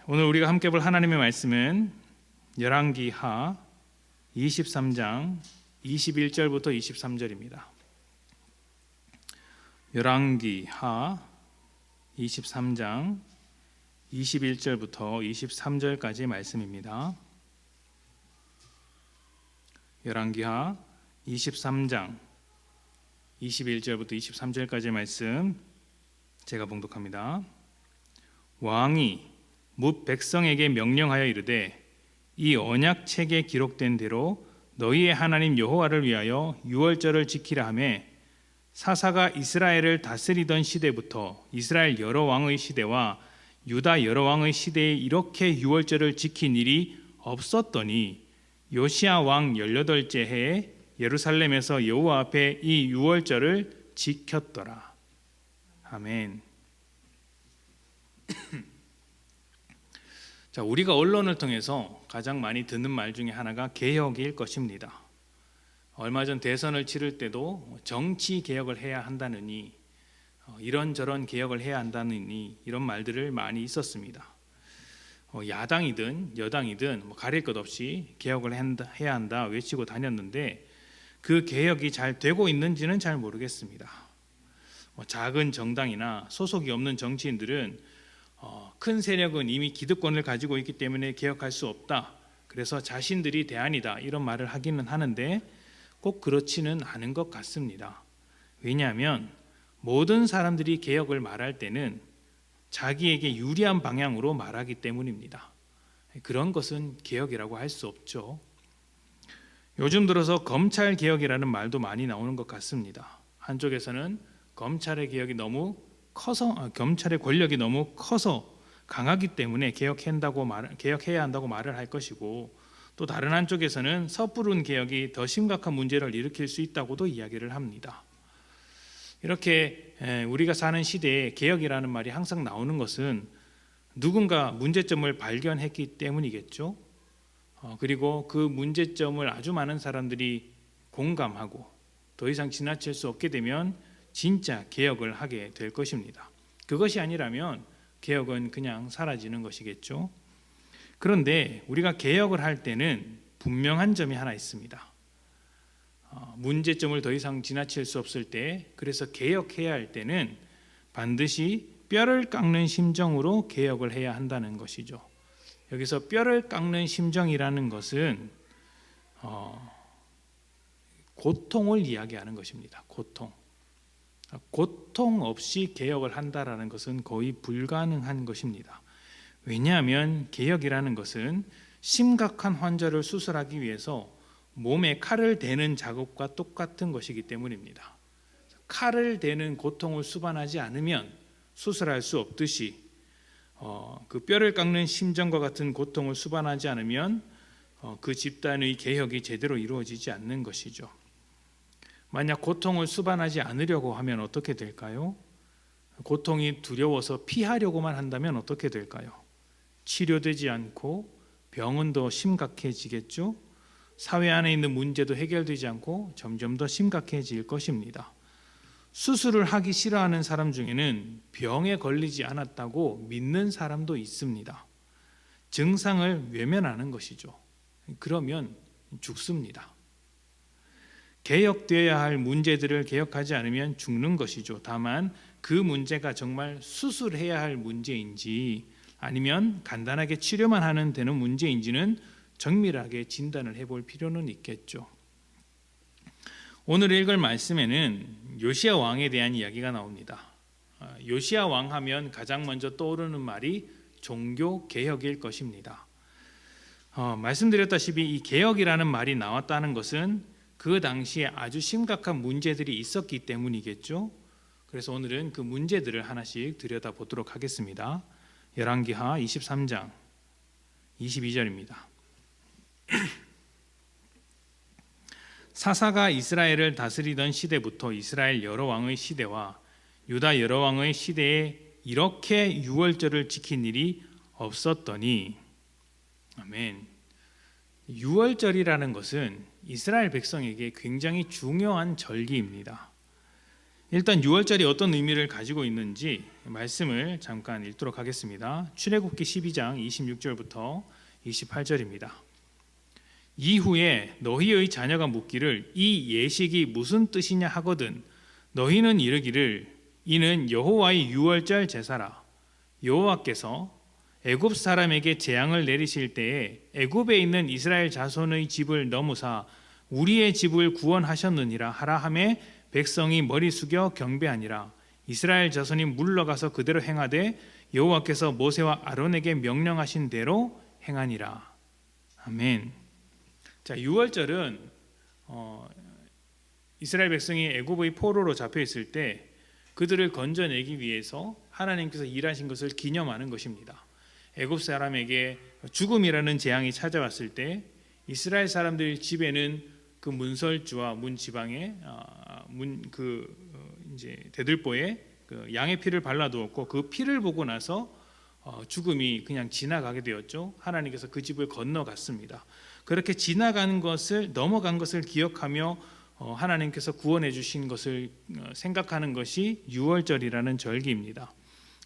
오늘 우리가 함께 볼 하나님의 말씀은 열왕기하 23장 21절부터 23절입니다. 열왕기하 23장 21절부터 23절까지의 말씀입니다. 열왕기하 23장 21절부터 23절까지의 말씀 제가 봉독합니다. 왕이 뭇 백성에게 명령하여 이르되 이 언약책에 기록된 대로 너희의 하나님 여호와를 위하여 유월절을 지키라 하며 사사가 이스라엘을 다스리던 시대부터 이스라엘 여러 왕의 시대와 유다 여러 왕의 시대에 이렇게 유월절을 지킨 일이 없었더니 요시야 왕 18째 해에 예루살렘에서 여호와 앞에 이 유월절을 지켰더라. 아멘. 자, 우리가 언론을 통해서 가장 많이 듣는 말 중에 하나가 개혁일 것입니다. 얼마 전 대선을 치를 때도 정치 개혁을 해야 한다느니 이런저런 개혁을 해야 한다느니 이런 말들을 많이 있었습니다. 야당이든 여당이든 가릴 것 없이 개혁을 해야 한다 외치고 다녔는데 그 개혁이 잘 되고 있는지는 잘 모르겠습니다. 작은 정당이나 소속이 없는 정치인들은 큰 세력은 이미 기득권을 가지고 있기 때문에 개혁할 수 없다. 그래서 자신들이 대안이다. 이런 말을 하기는 하는데 꼭 그렇지는 않은 것 같습니다. 왜냐하면 모든 사람들이 개혁을 말할 때는 자기에게 유리한 방향으로 말하기 때문입니다. 그런 것은 개혁이라고 할 수 없죠. 요즘 들어서 검찰 개혁이라는 말도 많이 나오는 것 같습니다. 한쪽에서는 검찰의 개혁이 너무 커서 검찰의 권력이 너무 커서 강하기 때문에 개혁해야 한다고 말을 할 것이고 또 다른 한쪽에서는 섣부른 개혁이 더 심각한 문제를 일으킬 수 있다고도 이야기를 합니다. 이렇게 우리가 사는 시대에 개혁이라는 말이 항상 나오는 것은 누군가 문제점을 발견했기 때문이겠죠. 그리고 그 문제점을 아주 많은 사람들이 공감하고 더 이상 지나칠 수 없게 되면 진짜 개혁을 하게 될 것입니다. 그것이 아니라면 개혁은 그냥 사라지는 것이겠죠. 그런데 우리가 개혁을 할 때는 분명한 점이 하나 있습니다. 문제점을 더 이상 지나칠 수 없을 때, 그래서 개혁해야 할 때는 반드시 뼈를 깎는 심정으로 개혁을 해야 한다는 것이죠. 여기서 뼈를 깎는 심정이라는 것은 고통을 이야기하는 것입니다. 고통 없이 개혁을 한다라는 것은 거의 불가능한 것입니다. 왜냐하면 개혁이라는 것은 심각한 환자를 수술하기 위해서 몸에 칼을 대는 작업과 똑같은 것이기 때문입니다. 칼을 대는 고통을 수반하지 않으면 수술할 수 없듯이 그 뼈를 깎는 심정과 같은 고통을 수반하지 않으면 그 집단의 개혁이 제대로 이루어지지 않는 것이죠. 만약 고통을 수반하지 않으려고 하면 어떻게 될까요? 고통이 두려워서 피하려고만 한다면 어떻게 될까요? 치료되지 않고 병은 더 심각해지겠죠? 사회 안에 있는 문제도 해결되지 않고 점점 더 심각해질 것입니다. 수술을 하기 싫어하는 사람 중에는 병에 걸리지 않았다고 믿는 사람도 있습니다. 증상을 외면하는 것이죠. 그러면 죽습니다. 개혁되어야 할 문제들을 개혁하지 않으면 죽는 것이죠. 다만 그 문제가 정말 수술해야 할 문제인지 아니면 간단하게 치료만 하는 되는 문제인지는 정밀하게 진단을 해볼 필요는 있겠죠. 오늘 읽을 말씀에는 요시야 왕에 대한 이야기가 나옵니다. 요시야 왕 하면 가장 먼저 떠오르는 말이 종교 개혁일 것입니다. 말씀드렸다시피 이 개혁이라는 말이 나왔다는 것은 그 당시에 아주 심각한 문제들이 있었기 때문이겠죠. 그래서 오늘은 그 문제들을 하나씩 들여다보도록 하겠습니다. 열왕기하 23장 22절입니다. 사사가 이스라엘을 다스리던 시대부터 이스라엘 여러 왕의 시대와 유다 여러 왕의 시대에 이렇게 유월절을 지킨 일이 없었더니 아멘. 유월절이라는 것은 이스라엘 백성에게 굉장히 중요한 절기입니다. 일단 유월절이 어떤 의미를 가지고 있는지 말씀을 잠깐 읽도록 하겠습니다. 출애굽기 12장 26절부터 28절입니다. 이후에 너희의 자녀가 묻기를 이 예식이 무슨 뜻이냐 하거든 너희는 이르기를 이는 여호와의 유월절 제사라. 여호와께서 애굽 사람에게 재앙을 내리실 때에 애굽에 있는 이스라엘 자손의 집을 넘으사 우리의 집을 구원하셨느니라 하라 하매 백성이 머리 숙여 경배하니라. 이스라엘 자손이 물러가서 그대로 행하되 여호와께서 모세와 아론에게 명령하신 대로 행하니라. 아멘. 자, 유월절은 이스라엘 백성이 애굽의 포로로 잡혀 있을 때 그들을 건져내기 위해서 하나님께서 일하신 것을 기념하는 것입니다. 애굽 사람에게 죽음이라는 재앙이 찾아왔을 때 이스라엘 사람들 집에는 그 문설주와 문 지방에 이제 대들보에 그 양의 피를 발라두었고 그 피를 보고 나서 죽음이 그냥 지나가게 되었죠. 하나님께서 그 집을 건너갔습니다. 그렇게 지나간 것을 넘어간 것을 기억하며 하나님께서 구원해 주신 것을 생각하는 것이 유월절이라는 절기입니다.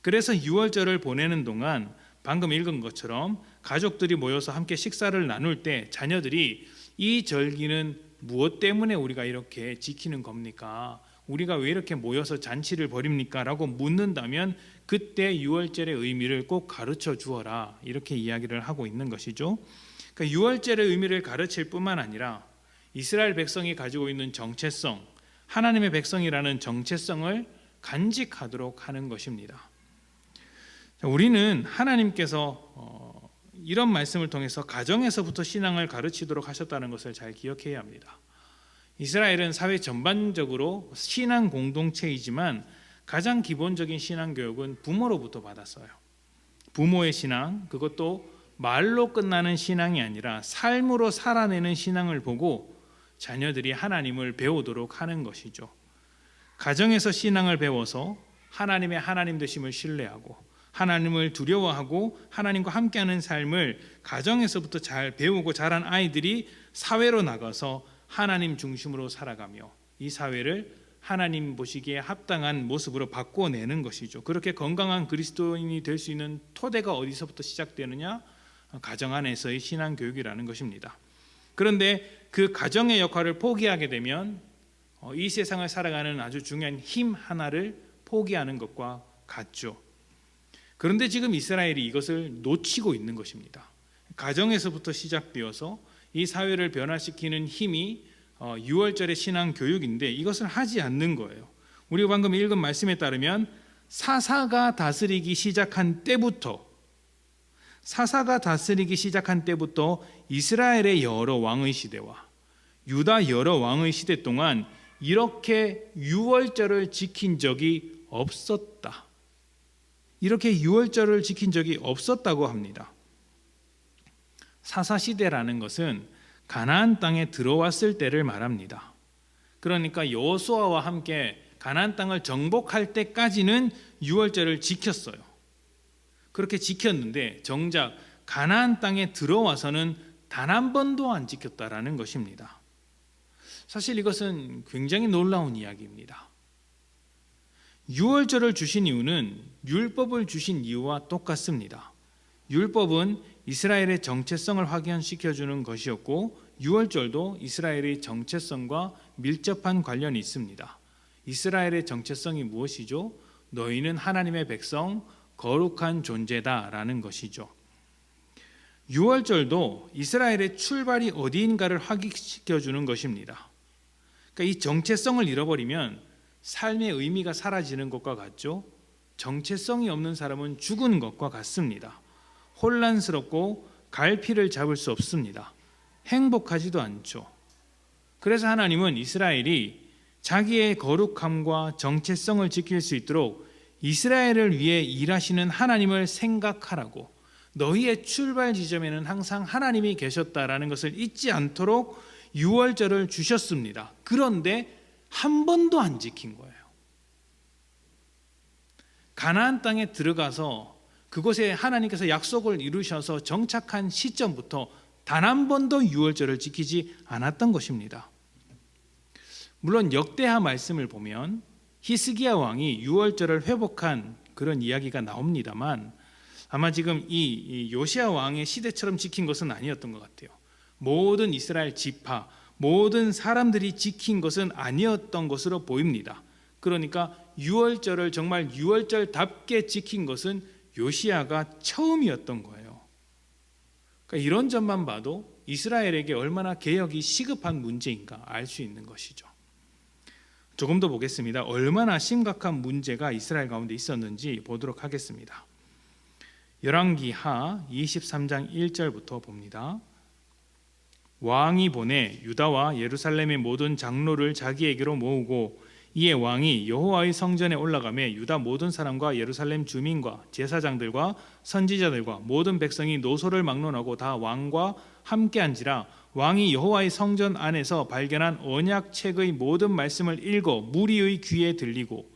그래서 유월절을 보내는 동안 방금 읽은 것처럼 가족들이 모여서 함께 식사를 나눌 때 자녀들이 이 절기는 무엇 때문에 우리가 이렇게 지키는 겁니까? 우리가 왜 이렇게 모여서 잔치를 벌입니까? 라고 묻는다면 그때 유월절의 의미를 꼭 가르쳐 주어라 이렇게 이야기를 하고 있는 것이죠. 그러니까 유월절의 의미를 가르칠 뿐만 아니라 이스라엘 백성이 가지고 있는 정체성, 하나님의 백성이라는 정체성을 간직하도록 하는 것입니다. 우리는 하나님께서 이런 말씀을 통해서 가정에서부터 신앙을 가르치도록 하셨다는 것을 잘 기억해야 합니다. 이스라엘은 사회 전반적으로 신앙 공동체이지만 가장 기본적인 신앙 교육은 부모로부터 받았어요. 부모의 신앙, 그것도 말로 끝나는 신앙이 아니라 삶으로 살아내는 신앙을 보고 자녀들이 하나님을 배우도록 하는 것이죠. 가정에서 신앙을 배워서 하나님의 하나님 되심을 신뢰하고 하나님을 두려워하고 하나님과 함께하는 삶을 가정에서부터 잘 배우고 자란 아이들이 사회로 나가서 하나님 중심으로 살아가며 이 사회를 하나님 보시기에 합당한 모습으로 바꿔내는 것이죠. 그렇게 건강한 그리스도인이 될 수 있는 토대가 어디서부터 시작되느냐? 가정 안에서의 신앙 교육이라는 것입니다. 그런데 그 가정의 역할을 포기하게 되면 이 세상을 살아가는 아주 중요한 힘 하나를 포기하는 것과 같죠. 그런데 지금 이스라엘이 이것을 놓치고 있는 것입니다. 가정에서부터 시작되어서 이 사회를 변화시키는 힘이 유월절의 신앙 교육인데 이것을 하지 않는 거예요. 우리가 방금 읽은 말씀에 따르면 사사가 다스리기 시작한 때부터 이스라엘의 여러 왕의 시대와 유다 여러 왕의 시대 동안 이렇게 유월절을 지킨 적이 없었다. 이렇게 유월절을 지킨 적이 없었다고 합니다. 사사시대라는 것은 가나안 땅에 들어왔을 때를 말합니다. 그러니까 여호수아와 함께 가나안 땅을 정복할 때까지는 유월절을 지켰어요. 그렇게 지켰는데 정작 가나안 땅에 들어와서는 단 한 번도 안 지켰다라는 것입니다. 사실 이것은 굉장히 놀라운 이야기입니다. 유월절을 주신 이유는 율법을 주신 이유와 똑같습니다. 율법은 이스라엘의 정체성을 확인시켜주는 것이었고 유월절도 이스라엘의 정체성과 밀접한 관련이 있습니다. 이스라엘의 정체성이 무엇이죠? 너희는 하나님의 백성, 거룩한 존재다라는 것이죠. 유월절도 이스라엘의 출발이 어디인가를 확인시켜주는 것입니다. 그러니까 이 정체성을 잃어버리면 삶의 의미가 사라지는 것과 같죠. 정체성이 없는 사람은 죽은 것과 같습니다. 혼란스럽고 갈피를 잡을 수 없습니다. 행복하지도 않죠. 그래서 하나님은 이스라엘이 자기의 거룩함과 정체성을 지킬 수 있도록 이스라엘을 위해 일하시는 하나님을 생각하라고, 너희의 출발 지점에는 항상 하나님이 계셨다라는 것을 잊지 않도록 유월절을 주셨습니다. 그런데 한 번도 안 지킨 거예요. 가나안 땅에 들어가서 그곳에 하나님께서 약속을 이루셔서 정착한 시점부터 단 한 번도 유월절을 지키지 않았던 것입니다. 물론 역대하 말씀을 보면 히스기야 왕이 유월절을 회복한 그런 이야기가 나옵니다만 아마 지금 이 요시야 왕의 시대처럼 지킨 것은 아니었던 것 같아요. 모든 이스라엘 지파, 모든 사람들이 지킨 것은 아니었던 것으로 보입니다. 그러니까 유월절을 정말 유월절답게 지킨 것은 요시야가 처음이었던 거예요. 그러니까 이런 점만 봐도 이스라엘에게 얼마나 개혁이 시급한 문제인가 알 수 있는 것이죠. 조금 더 보겠습니다. 얼마나 심각한 문제가 이스라엘 가운데 있었는지 보도록 하겠습니다. 열왕기하 23장 1절부터 봅니다. 왕이 보내 유다와 예루살렘의 모든 장로를 자기에게로 모으고 이에 왕이 여호와의 성전에 올라가매 유다 모든 사람과 예루살렘 주민과 제사장들과 선지자들과 모든 백성이 노소를 막론하고 다 왕과 함께한지라. 왕이 여호와의 성전 안에서 발견한 언약책의 모든 말씀을 읽어 무리의 귀에 들리고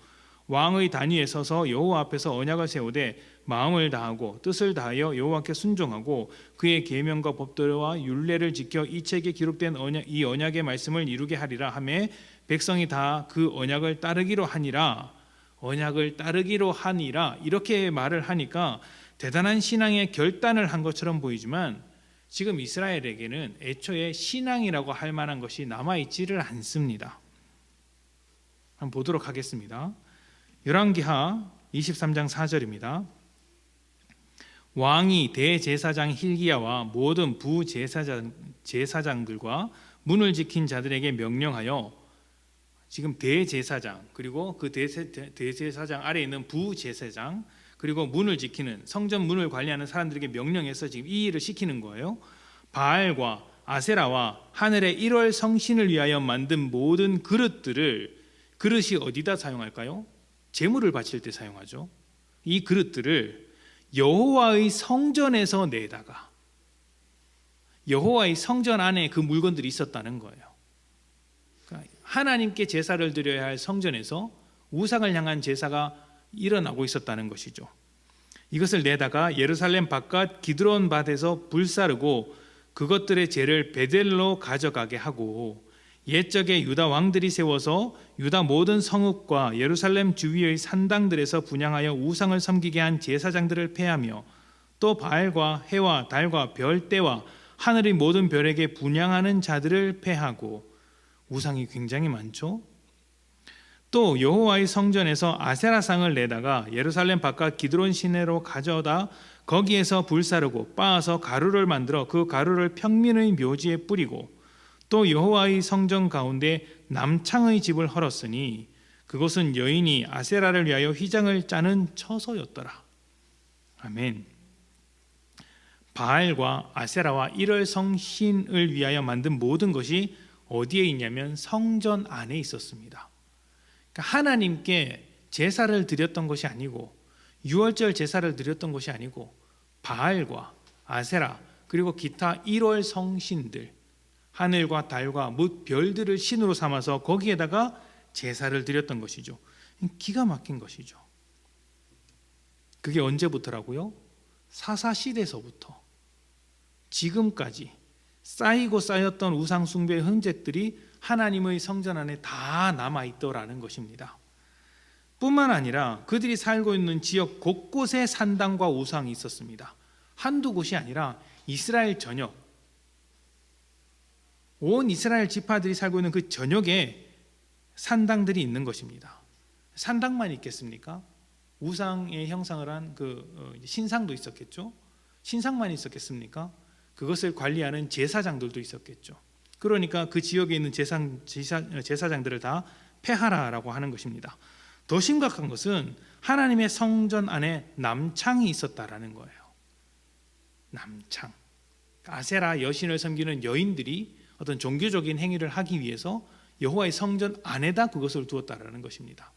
왕의 단위에 서서 여호와 앞에서 언약을 세우되 마음을 다하고 뜻을 다하여 여호와께 순종하고 그의 계명과 법도와 율례를 지켜 이 책에 기록된 이 언약의 말씀을 이루게 하리라 하매 백성이 다 그 언약을 따르기로 하니라. 언약을 따르기로 하니라 이렇게 말을 하니까 대단한 신앙의 결단을 한 것처럼 보이지만 지금 이스라엘에게는 애초에 신앙이라고 할 만한 것이 남아있지를 않습니다. 한번 보도록 하겠습니다. 열왕기하 23장 4절입니다. 왕이 대제사장 힐기야와 모든 부제사장들과 문을 지킨 자들에게 명령하여, 지금 대제사장 그리고 그 대제사장 아래에 있는 부제사장 그리고 문을 지키는 성전 문을 관리하는 사람들에게 명령해서 지금 이 일을 시키는 거예요. 바알과 아세라와 하늘의 1월 성신을 위하여 만든 모든 그릇이 어디다 사용할까요? 제물을 바칠 때 사용하죠. 이 그릇들을 여호와의 성전에서 내다가, 여호와의 성전 안에 그 물건들이 있었다는 거예요. 그러니까 하나님께 제사를 드려야 할 성전에서 우상을 향한 제사가 일어나고 있었다는 것이죠. 이것을 내다가 예루살렘 바깥 기드론 밭에서 불사르고 그것들의 죄를 베델로 가져가게 하고, 옛적에 유다 왕들이 세워서 유다 모든 성읍과 예루살렘 주위의 산당들에서 분향하여 우상을 섬기게 한 제사장들을 폐하며, 또 바알과 해와 달과 별대와 하늘의 모든 별에게 분향하는 자들을 폐하고, 우상이 굉장히 많죠. 또 여호와의 성전에서 아세라상을 내다가 예루살렘 바깥 기드론 시내로 가져다 거기에서 불사르고 빻아서 가루를 만들어 그 가루를 평민의 묘지에 뿌리고, 또 여호와의 성전 가운데 남창의 집을 헐었으니 그것은 여인이 아세라를 위하여 휘장을 짜는 처소였더라. 아멘. 바알과 아세라와 1월 성신을 위하여 만든 모든 것이 어디에 있냐면 성전 안에 있었습니다. 그러니까 하나님께 제사를 드렸던 것이 아니고, 유월절 제사를 드렸던 것이 아니고, 바알과 아세라 그리고 기타 1월 성신들, 하늘과 달과 뭇 별들을 신으로 삼아서 거기에다가 제사를 드렸던 것이죠. 기가 막힌 것이죠. 그게 언제부터라고요? 사사시대서부터 지금까지 쌓이고 쌓였던 우상 숭배의 흔적들이 하나님의 성전 안에 다 남아있더라는 것입니다. 뿐만 아니라 그들이 살고 있는 지역 곳곳에 산당과 우상이 있었습니다. 한두 곳이 아니라 이스라엘 전역, 온 이스라엘 지파들이 살고 있는 그 전역에 산당들이 있는 것입니다. 산당만 있겠습니까? 우상의 형상을 한 그 신상도 있었겠죠. 신상만 있었겠습니까? 그것을 관리하는 제사장들도 있었겠죠. 그러니까 그 지역에 있는 제사장들을 다 폐하라라고 하는 것입니다. 더 심각한 것은 하나님의 성전 안에 남창이 있었다라는 거예요. 남창. 아세라 여신을 섬기는 여인들이 어떤 종교적인 행위를 하기 위해서 여호와의 성전 안에다 그것을 두었다라는 것입니다.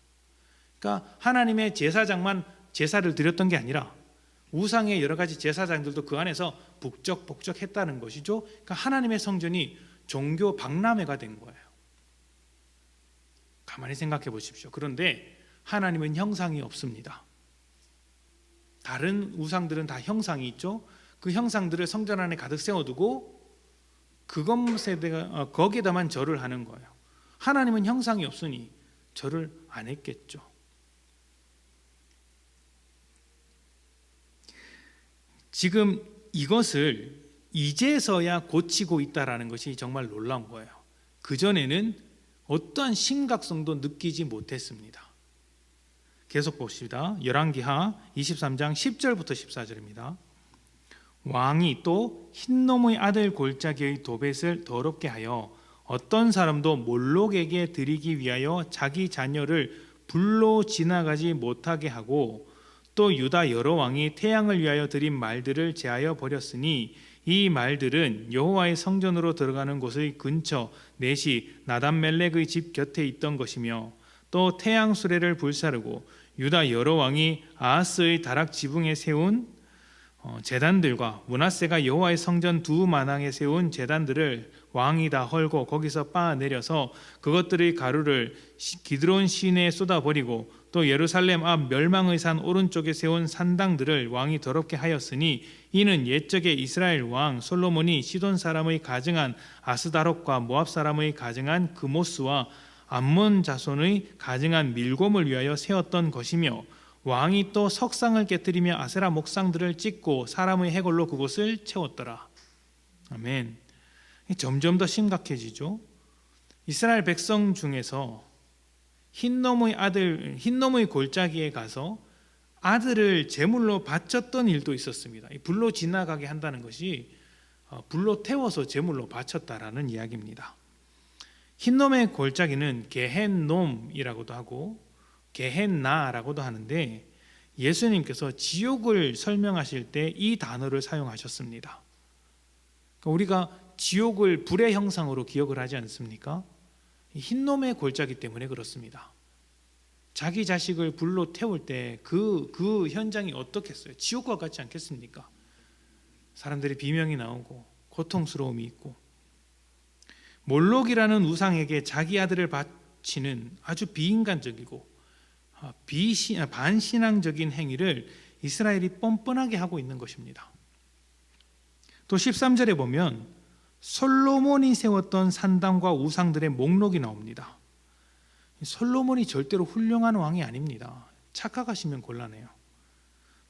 그러니까 하나님의 제사장만 제사를 드렸던 게 아니라 우상의 여러 가지 제사장들도 그 안에서 북적북적했다는 것이죠. 그러니까 하나님의 성전이 종교 박람회가 된 거예요. 가만히 생각해 보십시오. 그런데 하나님은 형상이 없습니다. 다른 우상들은 다 형상이 있죠. 그 형상들을 성전 안에 가득 세워두고 거기에다만 절을 하는 거예요. 하나님은 형상이 없으니 절을 안 했겠죠. 지금 이것을 이제서야 고치고 있다라는 것이 정말 놀라운 거예요. 그전에는 어떠한 심각성도 느끼지 못했습니다. 계속 봅시다. 열왕기하 23장 10절부터 14절입니다. 왕이 또 흰놈의 아들 골짜기의 도벳을 더럽게 하여 어떤 사람도 몰록에게 드리기 위하여 자기 자녀를 불로 지나가지 못하게 하고 또 유다 여러 왕이 태양을 위하여 드린 말들을 제하여 버렸으니 이 말들은 여호와의 성전으로 들어가는 곳의 근처 넷이 나단멜렉의 집 곁에 있던 것이며 또 태양 수레를 불사르고 유다 여러 왕이 아하스의 다락 지붕에 세운 제단들과 므낫세가 여호와의 성전 두 마당에 세운 제단들을 왕이 다 헐고 거기서 빻아 내려서 그것들의 가루를 기드론 시내에 쏟아버리고 또 예루살렘 앞 멸망의 산 오른쪽에 세운 산당들을 왕이 더럽게 하였으니 이는 옛적에 이스라엘 왕 솔로몬이 시돈 사람의 가증한 아스다롯과 모압 사람의 가증한 그모스와 암몬 자손의 가증한 밀곰을 위하여 세웠던 것이며 왕이 또 석상을 깨뜨리며 아세라 목상들을 찍고 사람의 해골로 그곳을 채웠더라. 아멘. 점점 더 심각해지죠. 이스라엘 백성 중에서 흰놈의 골짜기에 가서 아들을 제물로 바쳤던 일도 있었습니다. 불로 지나가게 한다는 것이 불로 태워서 제물로 바쳤다라는 이야기입니다. 흰놈의 골짜기는 게헨놈이라고도 하고 게헨나라고도 하는데 예수님께서 지옥을 설명하실 때 이 단어를 사용하셨습니다. 우리가 지옥을 불의 형상으로 기억을 하지 않습니까? 흰놈의 골짜기 때문에 그렇습니다. 자기 자식을 불로 태울 때 그 현장이 어떻겠어요? 지옥과 같지 않겠습니까? 사람들이 비명이 나오고 고통스러움이 있고 몰록이라는 우상에게 자기 아들을 바치는 아주 비인간적이고 반신앙적인 행위를 이스라엘이 뻔뻔하게 하고 있는 것입니다. 또 13절에 보면 솔로몬이 세웠던 산당과 우상들의 목록이 나옵니다. 솔로몬이 절대로 훌륭한 왕이 아닙니다. 착각하시면 곤란해요.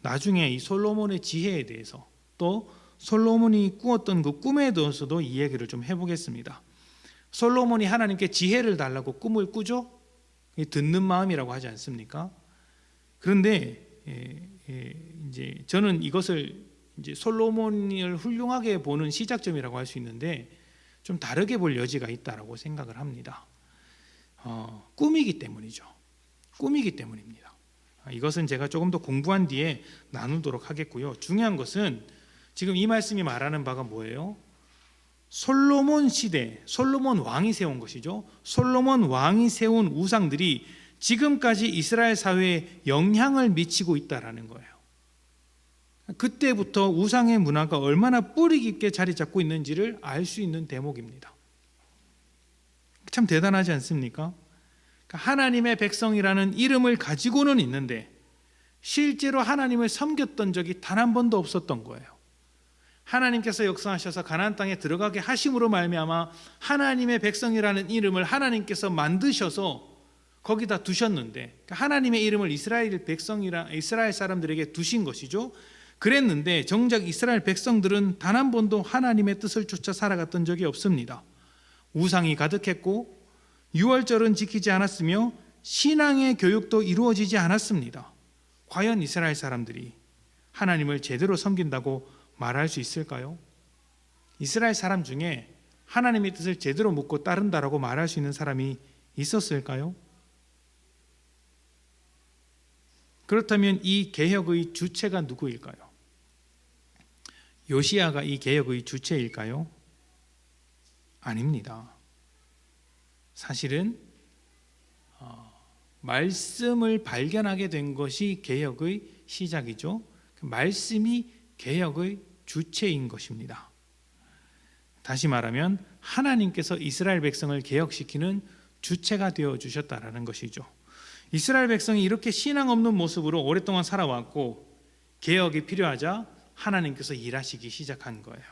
나중에 이 솔로몬의 지혜에 대해서 또 솔로몬이 꾸었던 그 꿈에 대해서도 이 얘기를 좀 해보겠습니다. 솔로몬이 하나님께 지혜를 달라고 꿈을 꾸죠? 듣는 마음이라고 하지 않습니까? 그런데 이제 저는 이것을 이제 솔로몬을 훌륭하게 보는 시작점이라고 할 수 있는데 좀 다르게 볼 여지가 있다라고 생각을 합니다. 꿈이기 때문이죠. 꿈이기 때문입니다. 이것은 제가 조금 더 공부한 뒤에 나누도록 하겠고요. 중요한 것은 지금 이 말씀이 말하는 바가 뭐예요? 솔로몬 시대, 솔로몬 왕이 세운 것이죠. 솔로몬 왕이 세운 우상들이 지금까지 이스라엘 사회에 영향을 미치고 있다라는 거예요. 그때부터 우상의 문화가 얼마나 뿌리 깊게 자리 잡고 있는지를 알 수 있는 대목입니다. 참 대단하지 않습니까? 하나님의 백성이라는 이름을 가지고는 있는데 실제로 하나님을 섬겼던 적이 단 한 번도 없었던 거예요. 하나님께서 역사하셔서 가나안 땅에 들어가게 하심으로 말미암아 하나님의 백성이라는 이름을 하나님께서 만드셔서 거기다 두셨는데 하나님의 이름을 이스라엘 사람들에게 두신 것이죠. 그랬는데 정작 이스라엘 백성들은 단 한 번도 하나님의 뜻을 쫓아 살아갔던 적이 없습니다. 우상이 가득했고 유월절은 지키지 않았으며 신앙의 교육도 이루어지지 않았습니다. 과연 이스라엘 사람들이 하나님을 제대로 섬긴다고 말할 수 있을까요? 이스라엘 사람 중에 하나님의 뜻을 제대로 묻고 따른다라고 말할 수 있는 사람이 있었을까요? 그렇다면 이 개혁의 주체가 누구일까요? 요시야가 이 개혁의 주체일까요? 아닙니다. 사실은 말씀을 발견하게 된 것이 개혁의 시작이죠. 말씀이 개혁의 주체인 것입니다. 다시 말하면 하나님께서 이스라엘 백성을 개혁시키는 주체가 되어 주셨다라는 것이죠. 이스라엘 백성이 이렇게 신앙 없는 모습으로 오랫동안 살아왔고 개혁이 필요하자 하나님께서 일하시기 시작한 거예요.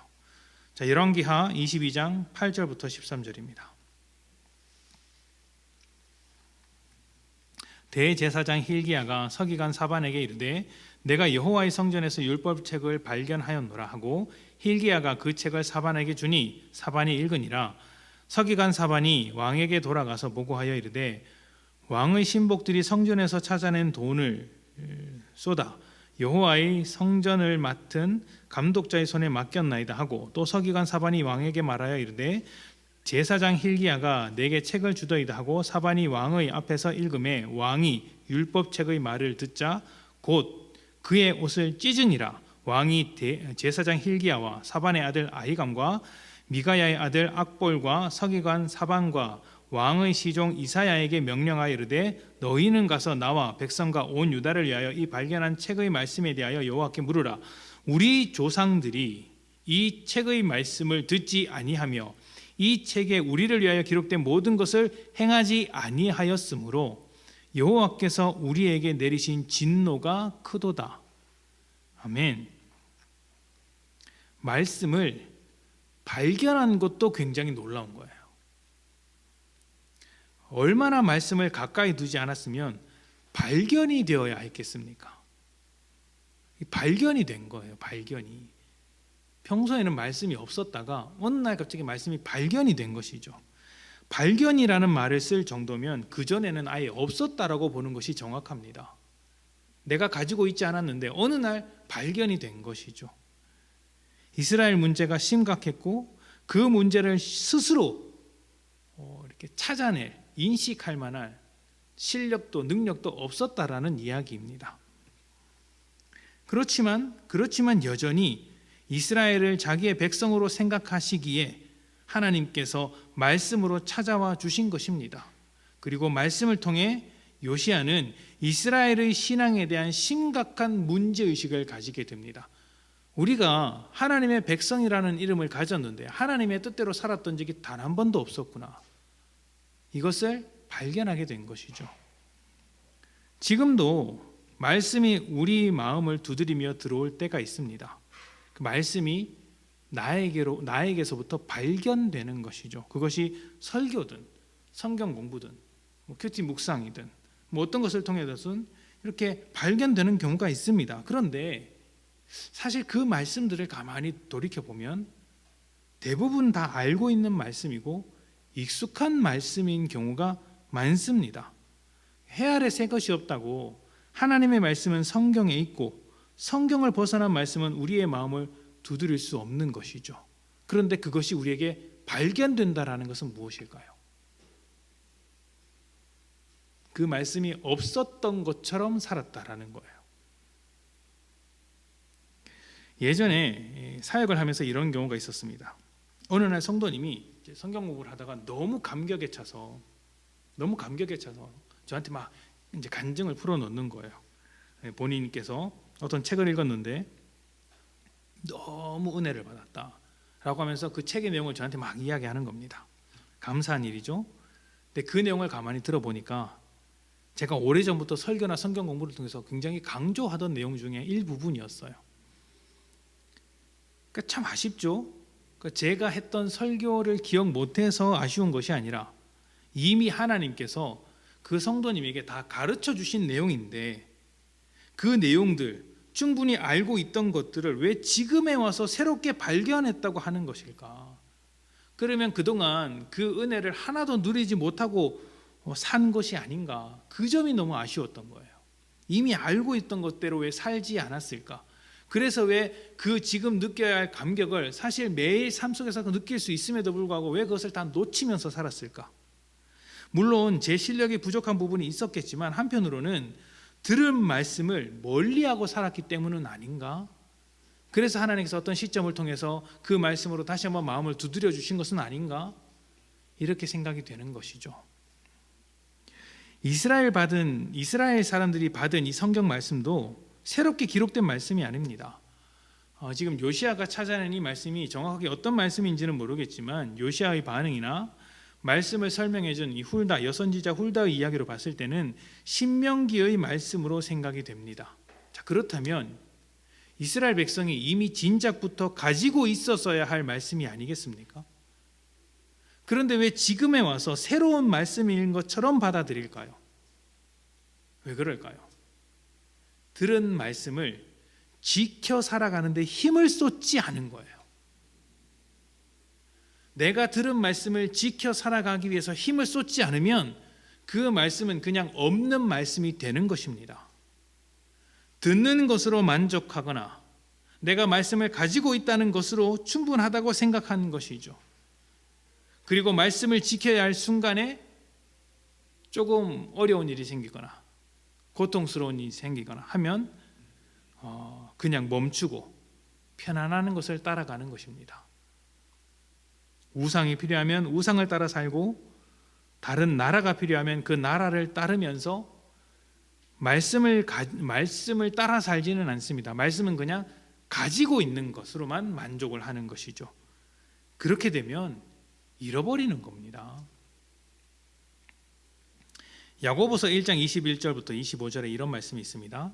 자, 열왕기하 22장 8절부터 13절입니다. 대제사장 힐기야가 서기관 사반에게 이르되 내가 여호와의 성전에서 율법책을 발견하였노라 하고 힐기야가 그 책을 사반에게 주니 사반이 읽으니라. 서기관 사반이 왕에게 돌아가서 보고하여 이르되 왕의 신복들이 성전에서 찾아낸 돈을 쏟아 여호와의 성전을 맡은 감독자의 손에 맡겼나이다 하고 또 서기관 사반이 왕에게 말하여 이르되 제사장 힐기야가 내게 책을 주더이다 하고 사반이 왕의 앞에서 읽음에 왕이 율법책의 말을 듣자 곧 그의 옷을 찢으니라. 왕이 제사장 힐기야와 사반의 아들 아히감과 미가야의 아들 악볼과 서기관 사반과 왕의 시종 이사야에게 명령하여 이르되 너희는 가서 나와 백성과 온 유다를 위하여 이 발견한 책의 말씀에 대하여 여호와께 물으라. 우리 조상들이 이 책의 말씀을 듣지 아니하며 이 책에 우리를 위하여 기록된 모든 것을 행하지 아니하였으므로 여호와께서 우리에게 내리신 진노가 크도다. 아멘. 말씀을 발견한 것도 굉장히 놀라운 거예요. 얼마나 말씀을 가까이 두지 않았으면 발견이 되어야 했겠습니까? 발견이 된 거예요. 발견이. 평소에는 말씀이 없었다가 어느 날 갑자기 말씀이 발견이 된 것이죠. 발견이라는 말을 쓸 정도면 그전에는 아예 없었다라고 보는 것이 정확합니다. 내가 가지고 있지 않았는데 어느 날 발견이 된 것이죠. 이스라엘 문제가 심각했고 그 문제를 스스로 이렇게 찾아낼, 인식할 만한 실력도 능력도 없었다라는 이야기입니다. 그렇지만 여전히 이스라엘을 자기의 백성으로 생각하시기에 하나님께서 말씀으로 찾아와 주신 것입니다. 그리고 말씀을 통해 요시야는 이스라엘의 신앙에 대한 심각한 문제의식을 가지게 됩니다. 우리가 하나님의 백성이라는 이름을 가졌는데 하나님의 뜻대로 살았던 적이 단 한 번도 없었구나. 이것을 발견하게 된 것이죠. 지금도 말씀이 우리 마음을 두드리며 들어올 때가 있습니다. 그 말씀이 나에게서부터 발견되는 것이죠. 그것이 설교든 성경 공부든 큐티 묵상이든 어떤 것을 통해서든 이렇게 발견되는 경우가 있습니다. 그런데 사실 그 말씀들을 가만히 돌이켜보면 대부분 다 알고 있는 말씀이고 익숙한 말씀인 경우가 많습니다. 해 아래 새 것이 없다고 하나님의 말씀은 성경에 있고 성경을 벗어난 말씀은 우리의 마음을 두드릴 수 없는 것이죠. 그런데 그것이 우리에게 발견된다라는 것은 무엇일까요? 그 말씀이 없었던 것처럼 살았다라는 거예요. 예전에 사역을 하면서 이런 경우가 있었습니다. 어느 날 성도님이 성경 공부를 하다가 너무 감격에 차서 저한테 막 이제 간증을 풀어놓는 거예요. 본인께서 어떤 책을 읽었는데 너무 은혜를 받았다라고 하면서 그 책의 내용을 저한테 막 이야기하는 겁니다. 감사한 일이죠. 근데 그 내용을 가만히 들어보니까 제가 오래전부터 설교나 성경 공부를 통해서 굉장히 강조하던 내용 중에 일부분이었어요. 그러니까 참 아쉽죠. 그러니까 제가 했던 설교를 기억 못해서 아쉬운 것이 아니라 이미 하나님께서 그 성도님에게 다 가르쳐 주신 내용인데 그 내용들 충분히 알고 있던 것들을 왜 지금에 와서 새롭게 발견했다고 하는 것일까? 그러면 그동안 그 은혜를 하나도 누리지 못하고 산 것이 아닌가? 그 점이 너무 아쉬웠던 거예요. 이미 알고 있던 것대로 왜 살지 않았을까? 그래서 왜 그 지금 느껴야 할 감격을 사실 매일 삶 속에서 느낄 수 있음에도 불구하고 왜 그것을 다 놓치면서 살았을까? 물론 제 실력이 부족한 부분이 있었겠지만 한편으로는 들은 말씀을 멀리하고 살았기 때문은 아닌가? 그래서 하나님께서 어떤 시점을 통해서 그 말씀으로 다시 한번 마음을 두드려 주신 것은 아닌가? 이렇게 생각이 되는 것이죠. 이스라엘 사람들이 받은 이 성경 말씀도 새롭게 기록된 말씀이 아닙니다. 지금 요시야가 찾아낸 이 말씀이 정확하게 어떤 말씀인지는 모르겠지만 요시야의 반응이나 말씀을 설명해준 이 훌다, 여선지자 훌다의 이야기로 봤을 때는 신명기의 말씀으로 생각이 됩니다. 자, 그렇다면 이스라엘 백성이 이미 진작부터 가지고 있었어야 할 말씀이 아니겠습니까? 그런데 왜 지금에 와서 새로운 말씀인 것처럼 받아들일까요? 왜 그럴까요? 들은 말씀을 지켜 살아가는데 힘을 쏟지 않은 거예요. 내가 들은 말씀을 지켜 살아가기 위해서 힘을 쏟지 않으면 그 말씀은 그냥 없는 말씀이 되는 것입니다. 듣는 것으로 만족하거나 내가 말씀을 가지고 있다는 것으로 충분하다고 생각하는 것이죠. 그리고 말씀을 지켜야 할 순간에 조금 어려운 일이 생기거나 고통스러운 일이 생기거나 하면 그냥 멈추고 편안한 것을 따라가는 것입니다. 우상이 필요하면 우상을 따라 살고 다른 나라가 필요하면 그 나라를 따르면서 말씀을 따라 살지는 않습니다. 말씀은 그냥 가지고 있는 것으로만 만족을 하는 것이죠. 그렇게 되면 잃어버리는 겁니다. 야고보서 1장 21절부터 25절에 이런 말씀이 있습니다.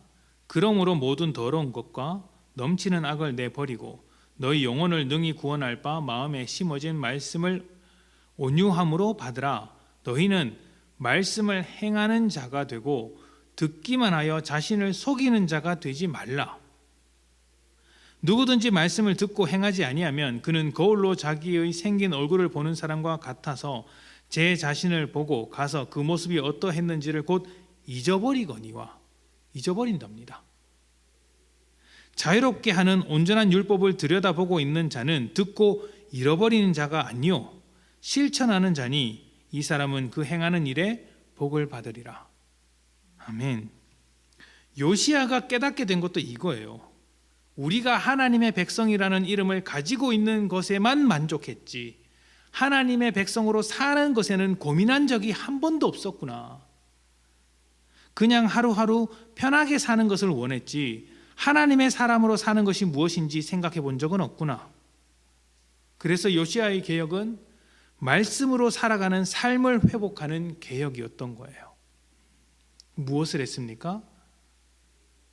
그러므로 모든 더러운 것과 넘치는 악을 내버리고 너희 영혼을 능히 구원할 바 마음에 심어진 말씀을 온유함으로 받으라. 너희는 말씀을 행하는 자가 되고 듣기만 하여 자신을 속이는 자가 되지 말라. 누구든지 말씀을 듣고 행하지 아니하면 그는 거울로 자기의 생긴 얼굴을 보는 사람과 같아서 제 자신을 보고 가서 그 모습이 어떠했는지를 곧 잊어버리거니와 잊어버린답니다. 자유롭게 하는 온전한 율법을 들여다보고 있는 자는 듣고 잃어버리는 자가 아니요 실천하는 자니 이 사람은 그 행하는 일에 복을 받으리라. 아멘. 요시야가 깨닫게 된 것도 이거예요. 우리가 하나님의 백성이라는 이름을 가지고 있는 것에만 만족했지 하나님의 백성으로 사는 것에는 고민한 적이 한 번도 없었구나. 그냥 하루하루 편하게 사는 것을 원했지 하나님의 사람으로 사는 것이 무엇인지 생각해 본 적은 없구나. 그래서 요시야의 개혁은 말씀으로 살아가는 삶을 회복하는 개혁이었던 거예요. 무엇을 했습니까?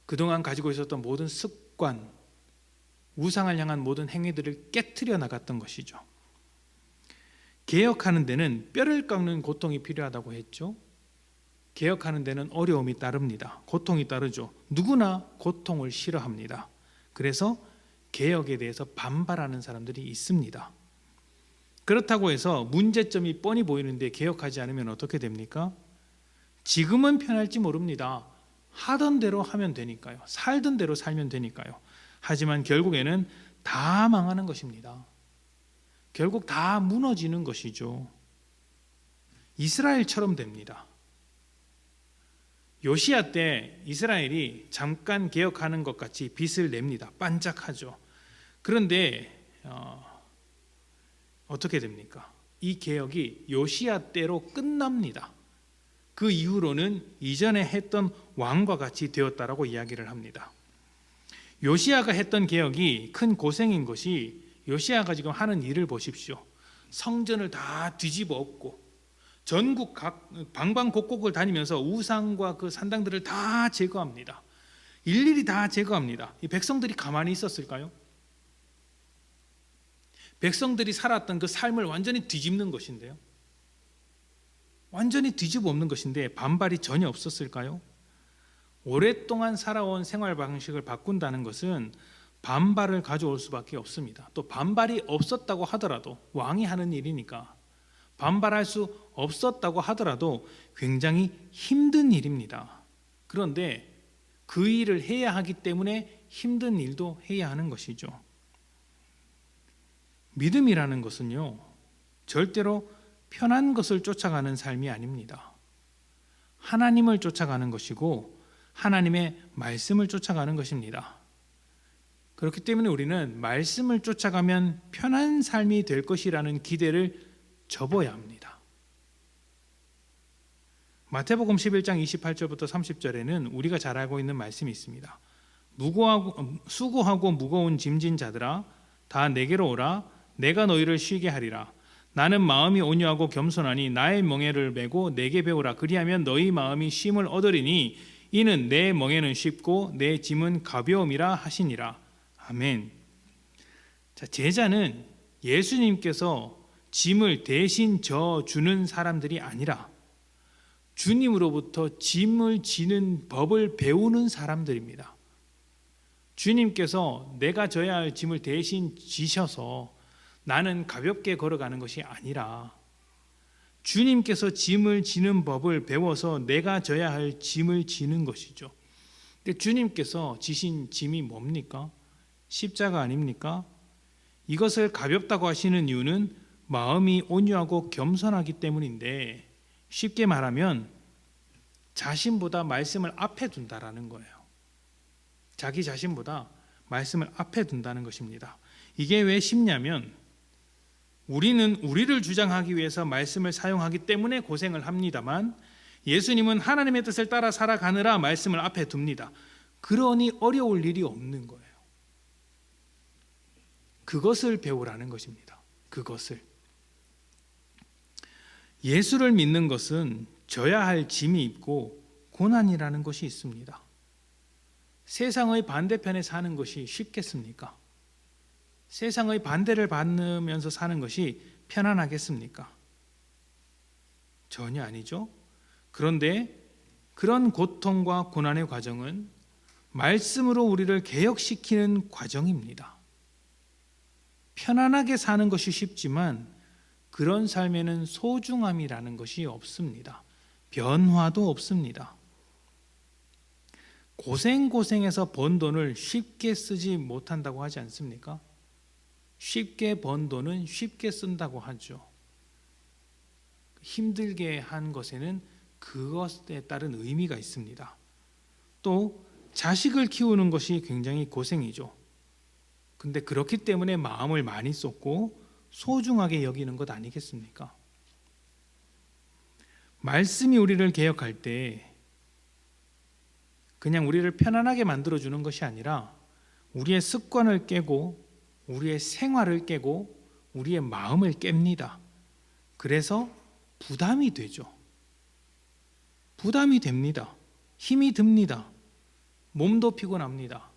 그동안 가지고 있었던 모든 습관, 우상을 향한 모든 행위들을 깨트려 나갔던 것이죠. 개혁하는 데는 뼈를 깎는 고통이 필요하다고 했죠. 개혁하는 데는 어려움이 따릅니다. 고통이 따르죠. 누구나 고통을 싫어합니다. 그래서 개혁에 대해서 반발하는 사람들이 있습니다. 그렇다고 해서 문제점이 뻔히 보이는데 개혁하지 않으면 어떻게 됩니까? 지금은 편할지 모릅니다. 하던 대로 하면 되니까요. 살던 대로 살면 되니까요. 하지만 결국에는 다 망하는 것입니다. 결국 다 무너지는 것이죠. 이스라엘처럼 됩니다. 요시야 때 이스라엘이 잠깐 개혁하는 것 같이 빛을 냅니다. 반짝하죠. 그런데 어떻게 됩니까? 이 개혁이 요시야 때로 끝납니다. 그 이후로는 이전에 했던 왕과 같이 되었다라고 이야기를 합니다. 요시야가 했던 개혁이 큰 고생인 것이 요시야가 지금 하는 일을 보십시오. 성전을 다 뒤집어 엎고 전국 각 방방곡곡을 다니면서 우상과 그 산당들을 다 제거합니다. 일일이 다 제거합니다. 이 백성들이 가만히 있었을까요? 백성들이 살았던 그 삶을 완전히 뒤집는 것인데요. 완전히 뒤집어 엎는 것인데 반발이 전혀 없었을까요? 오랫동안 살아온 생활 방식을 바꾼다는 것은 반발을 가져올 수밖에 없습니다. 또 반발이 없었다고 하더라도 왕이 하는 일이니까 반발할 수 없었다고 하더라도 굉장히 힘든 일입니다. 그런데 그 일을 해야 하기 때문에 힘든 일도 해야 하는 것이죠. 믿음이라는 것은요, 절대로 편한 것을 쫓아가는 삶이 아닙니다. 하나님을 쫓아가는 것이고 하나님의 말씀을 쫓아가는 것입니다. 그렇기 때문에 우리는 말씀을 쫓아가면 편한 삶이 될 것이라는 기대를 접어야 합니다. 마태복음 11장 28절부터 30절에는 우리가 잘 알고 있는 말씀이 있습니다. 수고하고 무거운 짐진 자들아 다 내게로 오라. 내가 너희를 쉬게 하리라. 나는 마음이 온유하고 겸손하니 나의 멍에를 메고 내게 배우라. 그리하면 너희 마음이 쉼을 얻으리니 이는 내 멍에는 쉽고 내 짐은 가벼움이라 하시니라. 아멘. 자, 제자는 예수님께서 짐을 대신 져 주는 사람들이 아니라 주님으로부터 짐을 지는 법을 배우는 사람들입니다. 주님께서 내가 져야 할 짐을 대신 지셔서 나는 가볍게 걸어가는 것이 아니라 주님께서 짐을 지는 법을 배워서 내가 져야 할 짐을 지는 것이죠. 근데 주님께서 지신 짐이 뭡니까? 십자가 아닙니까? 이것을 가볍다고 하시는 이유는 마음이 온유하고 겸손하기 때문인데, 쉽게 말하면 자신보다 말씀을 앞에 둔다라는 거예요. 자기 자신보다 말씀을 앞에 둔다는 것입니다. 이게 왜 쉽냐면 우리는 우리를 주장하기 위해서 말씀을 사용하기 때문에 고생을 합니다만, 예수님은 하나님의 뜻을 따라 살아가느라 말씀을 앞에 둡니다. 그러니 어려울 일이 없는 거예요. 그것을 배우라는 것입니다. 그것을. 예수를 믿는 것은 져야 할 짐이 있고 고난이라는 것이 있습니다. 세상의 반대편에 사는 것이 쉽겠습니까? 세상의 반대를 받으면서 사는 것이 편안하겠습니까? 전혀 아니죠. 그런데 그런 고통과 고난의 과정은 말씀으로 우리를 개혁시키는 과정입니다. 편안하게 사는 것이 쉽지만 그런 삶에는 소중함이라는 것이 없습니다. 변화도 없습니다. 고생해서 번 돈을 쉽게 쓰지 못한다고 하지 않습니까? 쉽게 번 돈은 쉽게 쓴다고 하죠. 힘들게 한 것에는 그것에 따른 의미가 있습니다. 또 자식을 키우는 것이 굉장히 고생이죠. 근데 그렇기 때문에 마음을 많이 쏟고 소중하게 여기는 것 아니겠습니까? 말씀이 우리를 개혁할 때 그냥 우리를 편안하게 만들어주는 것이 아니라 우리의 습관을 깨고 우리의 생활을 깨고 우리의 마음을 깹니다. 그래서 부담이 되죠. 부담이 됩니다. 힘이 듭니다. 몸도 피곤합니다.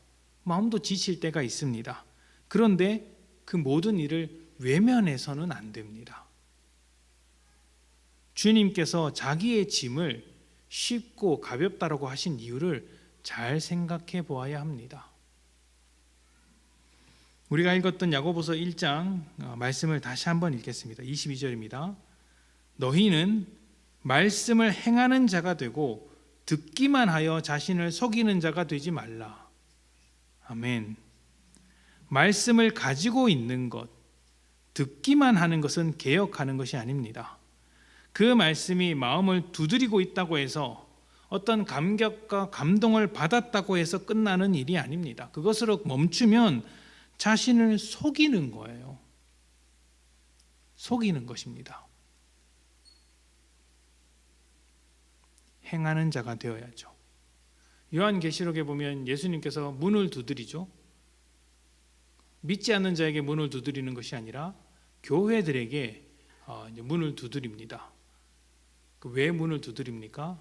마음도 지칠 때가 있습니다. 그런데 그 모든 일을 외면해서는 안 됩니다. 주님께서 자기의 짐을 쉽고 가볍다라고 하신 이유를 잘 생각해 보아야 합니다. 우리가 읽었던 야고보서 1장 말씀을 다시 한번 읽겠습니다. 22절입니다. 너희는 말씀을 행하는 자가 되고 듣기만 하여 자신을 속이는 자가 되지 말라. 아멘. 말씀을 가지고 있는 것, 듣기만 하는 것은 개혁하는 것이 아닙니다. 그 말씀이 마음을 두드리고 있다고 해서 어떤 감격과 감동을 받았다고 해서 끝나는 일이 아닙니다. 그것으로 멈추면 자신을 속이는 거예요. 속이는 것입니다. 행하는 자가 되어야죠. 요한계시록에 보면 예수님께서 문을 두드리죠. 믿지 않는 자에게 문을 두드리는 것이 아니라 교회들에게 문을 두드립니다. 왜 문을 두드립니까?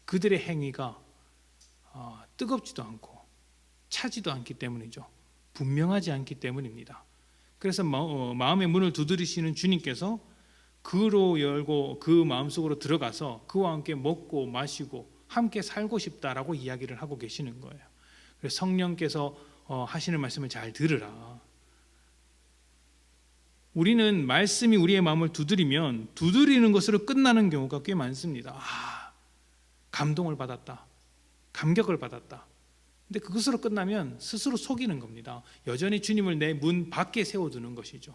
그들의 행위가 뜨겁지도 않고 차지도 않기 때문이죠. 분명하지 않기 때문입니다. 그래서 마음의 문을 두드리시는 주님께서 그로 열고 그 마음속으로 들어가서 그와 함께 먹고 마시고 함께 살고 싶다라고 이야기를 하고 계시는 거예요. 그래서 성령께서 하시는 말씀을 잘 들으라. 우리는 말씀이 우리의 마음을 두드리면 두드리는 것으로 끝나는 경우가 꽤 많습니다. 감동을 받았다. 감격을 받았다. 근데 그것으로 끝나면 스스로 속이는 겁니다. 여전히 주님을 내 문 밖에 세워두는 것이죠.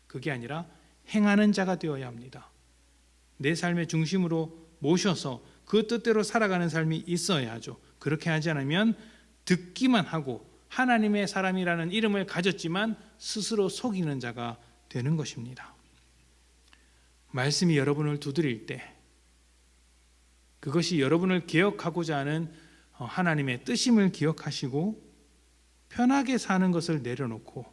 그게 아니라 행하는 자가 되어야 합니다. 내 삶의 중심으로 모셔서 그 뜻대로 살아가는 삶이 있어야 하죠. 그렇게 하지 않으면 듣기만 하고 하나님의 사람이라는 이름을 가졌지만 스스로 속이는 자가 되는 것입니다. 말씀이 여러분을 두드릴 때 그것이 여러분을 개혁하고자 하는 하나님의 뜻임을 기억하시고 편하게 사는 것을 내려놓고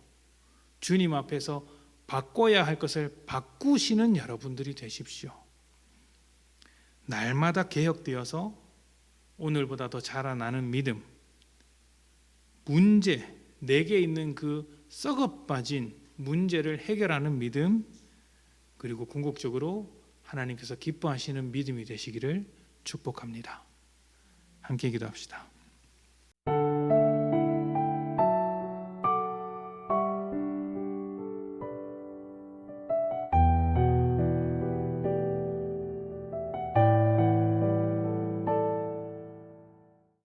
주님 앞에서 바꿔야 할 것을 바꾸시는 여러분들이 되십시오. 날마다 개혁되어서 오늘보다 더 자라나는 믿음, 문제, 내게 있는 그 썩어 빠진 문제를 해결하는 믿음, 그리고 궁극적으로 하나님께서 기뻐하시는 믿음이 되시기를 축복합니다. 함께 기도합시다.